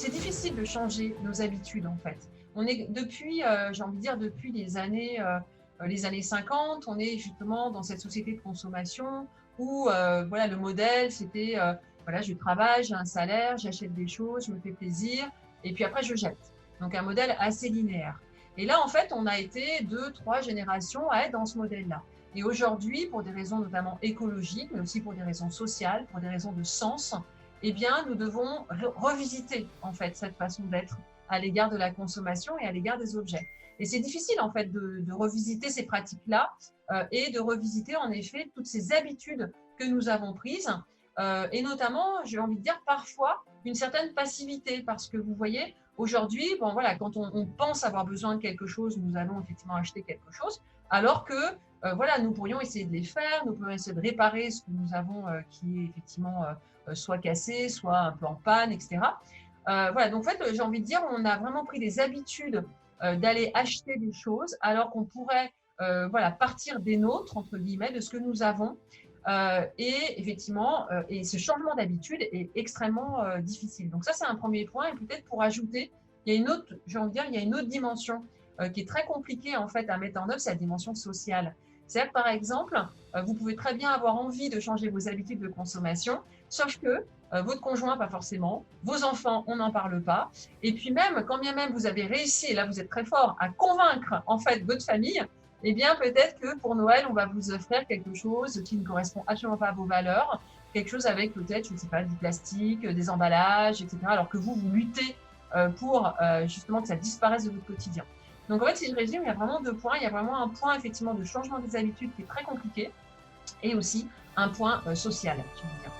c'est difficile de changer nos habitudes en fait. On est depuis, j'ai envie de dire, depuis les années 50, on est justement dans cette société de consommation où voilà, le modèle, c'était voilà, je travaille, j'ai un salaire, j'achète des choses, je me fais plaisir, et puis après je jette. Donc un modèle assez linéaire. Et là, en fait, on a été 2, 3 générations à être dans ce modèle-là. Et aujourd'hui, pour des raisons notamment écologiques, mais aussi pour des raisons sociales, pour des raisons de sens, eh bien, nous devons revisiter en fait cette façon d'être à l'égard de la consommation et à l'égard des objets. Et c'est difficile en fait de revisiter ces pratiques-là et de revisiter en effet toutes ces habitudes que nous avons prises et notamment, j'ai envie de dire parfois une certaine passivité parce que vous voyez, aujourd'hui, bon voilà, quand on pense avoir besoin de quelque chose, nous allons effectivement acheter quelque chose, alors que voilà, nous pourrions essayer de les faire, nous pourrions essayer de réparer ce que nous avons qui est effectivement soit cassé, soit un peu en panne, etc. Voilà, donc en fait, j'ai envie de dire, on a vraiment pris des habitudes d'aller acheter des choses alors qu'on pourrait voilà, partir des nôtres, entre guillemets, de ce que nous avons. Et effectivement, et ce changement d'habitude est extrêmement difficile. Donc ça, c'est un premier point. Et peut-être pour ajouter, il y a une autre, j'ai envie de dire, il y a une autre dimension qui est très compliquée en fait à mettre en œuvre, c'est la dimension sociale. C'est-à-dire que par exemple, vous pouvez très bien avoir envie de changer vos habitudes de consommation, sauf que votre conjoint, pas forcément, vos enfants, on n'en parle pas. Et puis même, quand bien même vous avez réussi, et là vous êtes très fort, à convaincre en fait votre famille, eh bien peut-être que pour Noël, on va vous offrir quelque chose qui ne correspond absolument pas à vos valeurs, quelque chose avec peut-être, je ne sais pas, du plastique, des emballages, etc. Alors que vous luttez pour justement que ça disparaisse de votre quotidien. Donc en fait, si je résume, il y a vraiment 2 points. Il y a vraiment un point effectivement de changement des habitudes qui est très compliqué et aussi un point social, je veux dire.